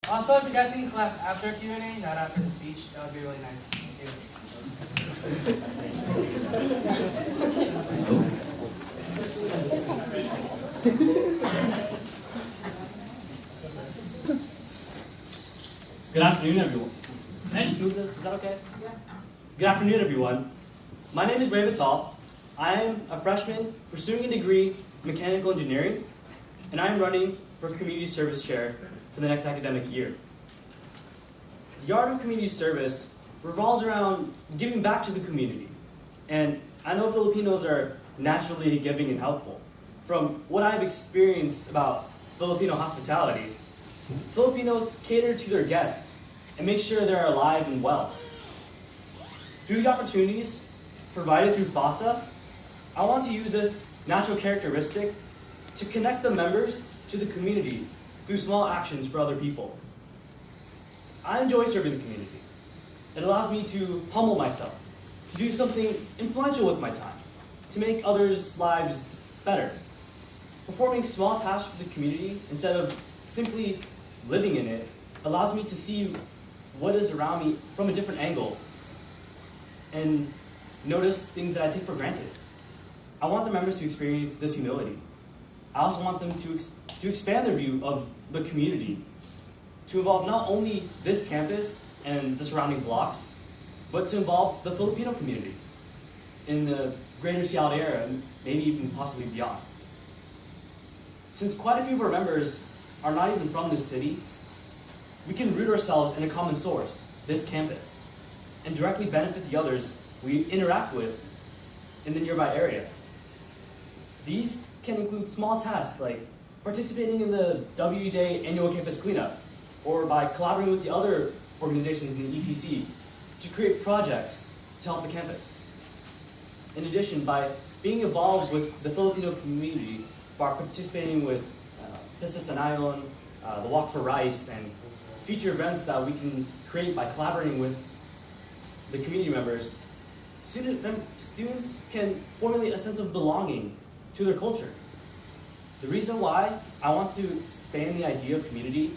Also, if you guys can clap after Q&A, not after the speech, that would be really nice. Thank Good afternoon, everyone. Can I just move this? Is that okay? Yeah. Good afternoon, everyone. My name is Ray Vital. I am a freshman pursuing a degree in mechanical engineering, and I am running for community service chair for the next academic year. The art of community service revolves around giving back to the community. And I know Filipinos are naturally giving and helpful. From what I've experienced about Filipino hospitality, Filipinos cater to their guests and make sure they're alive and well. Through the opportunities provided through FASA, I want to use this natural characteristic to connect the members to the community through small actions for other people. I enjoy serving the community. It allows me to humble myself, to do something influential with my time, to make others' lives better. Performing small tasks for the community instead of simply living in it allows me to see what is around me from a different angle and notice things that I take for granted. I want the members to experience this humility. I also want them to expand their view of the community, to involve not only this campus and the surrounding blocks, but to involve the Filipino community in the greater Seattle area, and maybe even possibly beyond. Since quite a few of our members are not even from this city, we can root ourselves in a common source, this campus, and directly benefit the others we interact with in the nearby area. These can include small tasks like participating in the W Day annual campus cleanup, or by collaborating with the other organizations in the ECC to create projects to help the campus. In addition, by being involved with the Filipino community by participating with Pista Sanayon, the Walk for Rice, and future events that we can create by collaborating with the community members, students can formulate a sense of belonging to their culture. The reason why I want to expand the idea of community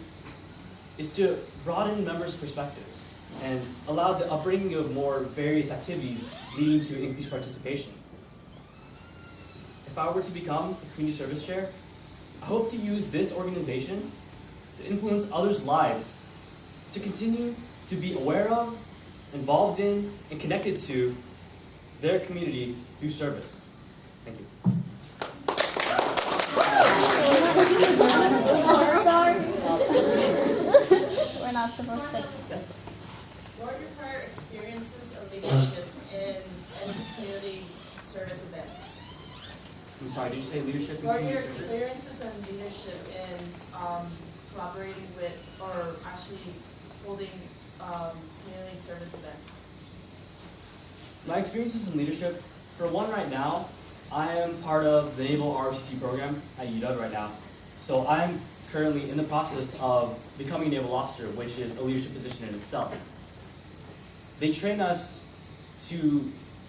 is to broaden members' perspectives and allow the upbringing of more various activities leading to increased participation. If I were to become a community service chair, I hope to use this organization to influence others' lives, to continue to be aware of, involved in, and connected to their community through service. Thank you. We're not supposed to. Yes. What are your prior experiences of leadership in community service events? I'm sorry, did you say leadership? What are your experiences in leadership in collaborating with or actually holding community service events? My experiences in leadership, for one right now, I am part of the Naval ROTC program at UW right now. So I'm currently in the process of becoming a naval officer, which is a leadership position in itself. They train us to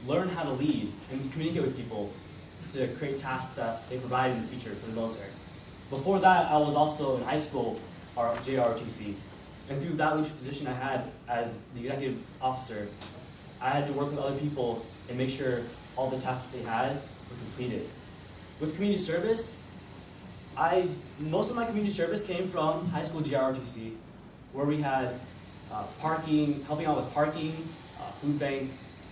learn how to lead and communicate with people to create tasks that they provide in the future for the military. Before that, I was also in high school, JROTC, and through that leadership position I had as the executive officer, I had to work with other people and make sure all the tasks that they had were completed. With community service, most of my community service came from high school GROTC, where we had parking, helping out with parking, food bank,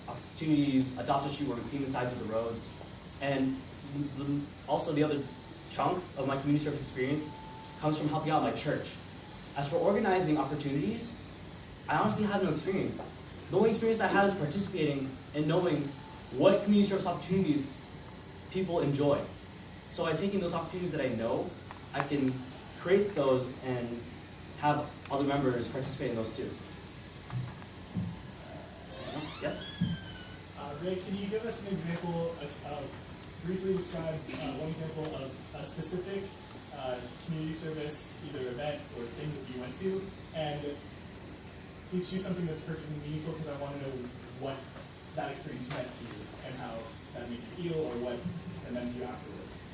opportunities, adopt a street where we clean the sides of the roads. And also the other chunk of my community service experience comes from helping out my church. As for organizing opportunities, I honestly have no experience. The only experience I have is participating and knowing what community service opportunities people enjoy. So by taking those opportunities that I know, I can create those and have other members participate in those too. Yes? Ray, can you give us an example briefly describe one example of a specific community service, either event or thing that you went to, and please choose something that's perfectly meaningful because I want to know what that experience meant to you and how that made you feel or what it meant to you afterwards.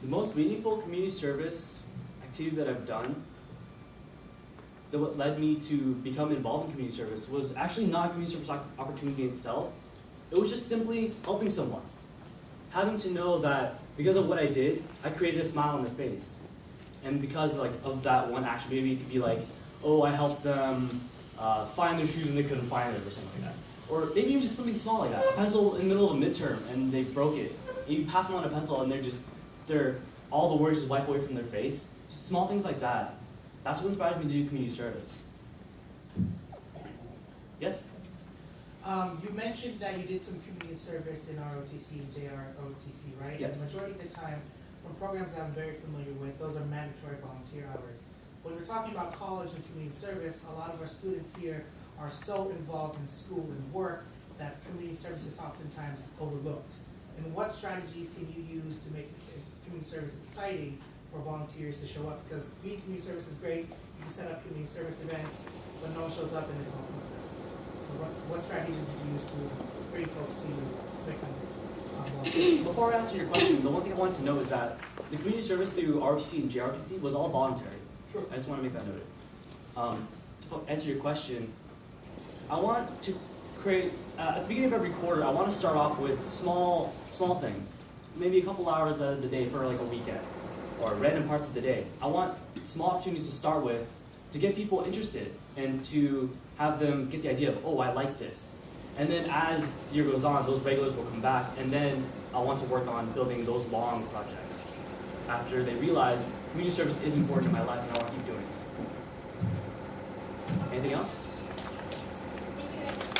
The most meaningful community service activity that I've done that what led me to become involved in community service was actually not a community service opportunity itself. It was just simply helping someone. Having to know that because of what I did, I created a smile on their face. And because like of that one action, maybe it could be like, oh, I helped them find their shoes when they couldn't find them or something like that. Or maybe even just something small like that. A pencil in the middle of a midterm and they broke it. And you pass them on a pencil and they're all the words just wipe away from their face. Just small things like that. That's what inspired me to do community service. Yes? You mentioned that you did some community service in ROTC and JROTC, right? Yes. The majority of the time, from programs that I'm very familiar with, those are mandatory volunteer hours. When we're talking about college and community service, a lot of our students here are so involved in school and work that community service is oftentimes overlooked. And what strategies can you use to make community service exciting for volunteers to show up? Because being community service is great, you can set up community service events, but no one shows up and it's all pointless. So what strategies did you use to bring folks to you, make them volunteer? Before I answer your question, the one thing I wanted to know is that the community service through ROTC and JROTC was all voluntary. Sure. I just want to make that noted. To answer your question, I want to create, at the beginning of every quarter, I want to start off with small things. Maybe a couple hours out of the day for like a weekend, or random parts of the day. I want small opportunities to start with to get people interested and to have them get the idea of, oh, I like this. And then as the year goes on, those regulars will come back, and then I want to work on building those long projects. After they realize community service is important in my life and I want to keep doing it. Anything else?